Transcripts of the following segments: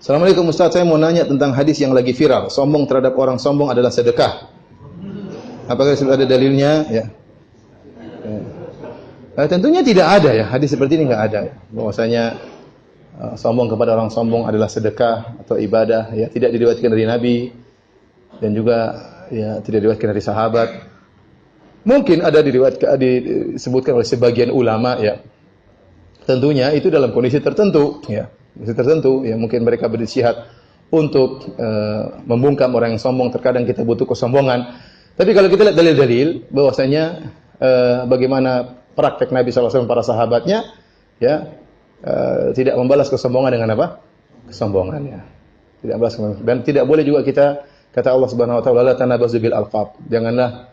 Assalamualaikum Ustaz, saya mau nanya tentang hadis yang lagi viral. Sombong terhadap orang sombong adalah sedekah. Apakah sudah ada dalilnya? Ya. Tentunya tidak ada ya. Hadis seperti ini nggak ada. Bahwasanya sombong kepada orang sombong adalah sedekah atau ibadah. Ya, tidak diriwayatkan dari Nabi dan juga ya tidak diriwayatkan dari sahabat. Mungkin ada disebutkan oleh sebagian ulama ya. Tentunya itu dalam kondisi tertentu ya. Kondisi tertentu ya, mungkin mereka berijtihad untuk membungkam orang yang sombong. Terkadang kita butuh kesombongan. Tapi kalau kita lihat dalil-dalil bahwasanya bagaimana praktek Nabi SAW para sahabatnya ya, tidak membalas kesombongan dengan apa? Kesombongan ya. Tidak membalas kesombongan. Dan tidak boleh juga kita, kata Allah Subhanahu wa taala, la tanabazu bil alqab. Janganlah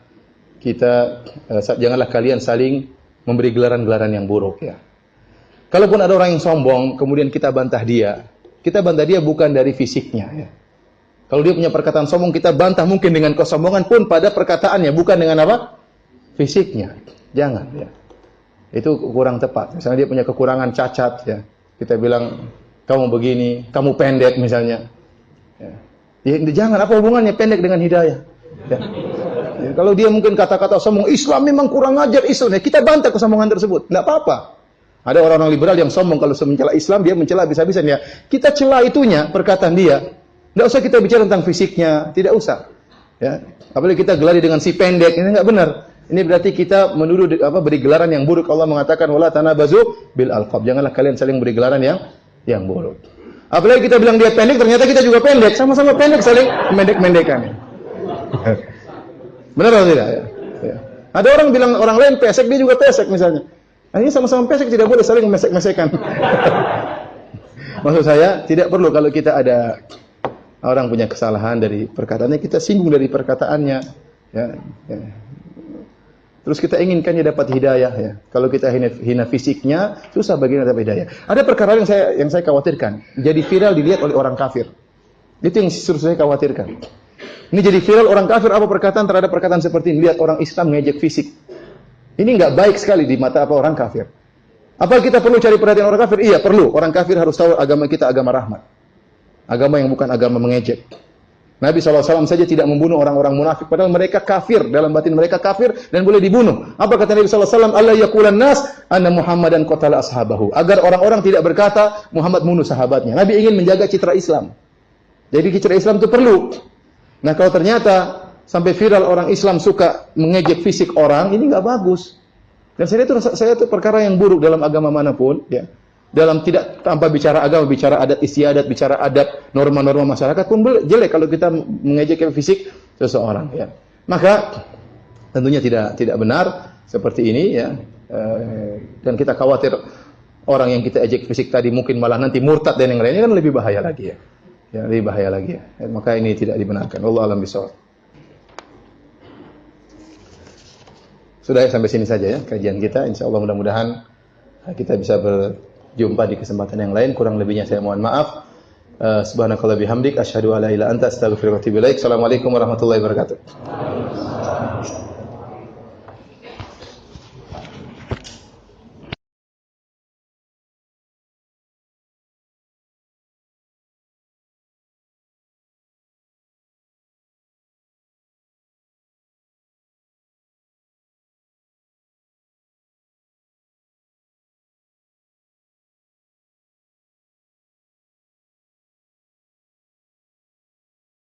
kalian saling memberi gelaran-gelaran yang buruk ya. Kalaupun ada orang yang sombong, kemudian kita bantah dia bukan dari fisiknya ya. Kalau dia punya perkataan sombong, kita bantah mungkin dengan kesombongan pun pada perkataannya, bukan dengan apa? Fisiknya. Jangan ya. Itu kurang tepat. Misalnya dia punya kekurangan cacat ya. Kita bilang kamu begini, kamu pendek misalnya. Ya, jangan, apa hubungannya pendek dengan hidayah? Ya. Ya, kalau dia mungkin kata-kata sombong, Islam memang kurang ajar Islam. Ya, kita bantah kesombongan tersebut. Enggak apa-apa. Ada orang-orang liberal yang sombong kalau mencela Islam, dia mencela habis-habisan ya. Kita cela itunya, perkataan dia. Tidak usah kita bicara tentang fisiknya, tidak usah. Ya, apalagi kita gelari dengan si pendek, ini enggak benar. Ini berarti kita menuduh beri gelaran yang buruk. Allah mengatakan wala tanabazu bil alqab. Janganlah kalian saling beri gelaran yang buruk. Apalagi kita bilang dia pendek, ternyata kita juga pendek, sama-sama pendek saling mendek-mendekan. Benar atau tidak ya? Ya. Ada orang bilang orang lain pesek, dia juga pesek misalnya. Nah, ini sama-sama pesek, tidak boleh saling mesek-mesekan. Maksud saya, tidak perlu kalau kita ada orang punya kesalahan dari perkataannya, kita singgung dari perkataannya. Ya. Terus kita inginkan dia dapat hidayah. Ya. Kalau kita hina fisiknya, susah baginya dapat hidayah. Ada perkara yang saya khawatirkan. Jadi viral dilihat oleh orang kafir. Itu yang saya khawatirkan. Ini jadi viral orang kafir, apa perkataan terhadap perkataan seperti ini. Lihat orang Islam ngejek fisik. Ini enggak baik sekali di mata orang kafir. Apa kita perlu cari perhatian orang kafir? Iya, perlu. Orang kafir harus tahu agama kita agama rahmat. Agama yang bukan agama mengejek. Nabi SAW saja tidak membunuh orang-orang munafik. Padahal mereka kafir. Dalam batin mereka kafir dan boleh dibunuh. Apa kata Nabi SAW? Allah yaqulan nas anna Muhammadan qatala ashabahu. Agar orang-orang tidak berkata Muhammad bunuh sahabatnya. Nabi ingin menjaga citra Islam. Jadi citra Islam itu perlu. Nah kalau ternyata sampai viral orang Islam suka mengejek fisik orang, ini nggak bagus. Dan saya itu perkara yang buruk dalam agama manapun, ya. Dalam tidak tanpa bicara agama, bicara adat istiadat, bicara adab, norma-norma masyarakat pun jelek kalau kita mengejek fisik seseorang, ya. Maka tentunya tidak benar seperti ini, ya. Dan kita khawatir orang yang kita ejek fisik tadi mungkin malah nanti murtad dan yang lainnya, kan lebih bahaya lagi ya. Ya, lebih bahaya lagi ya. Maka ini tidak dibenarkan. Wallahu a'lam bishawab. Sudah ya, sampai sini saja ya kajian kita. Insyaallah mudah-mudahan kita bisa berjumpa di kesempatan yang lain. Kurang lebihnya saya mohon maaf. Subhanakallah bihamdik asyhadu alla ilaha illa anta astaghfiruka wa atubu ilaik. Assalamualaikum warahmatullahi wabarakatuh.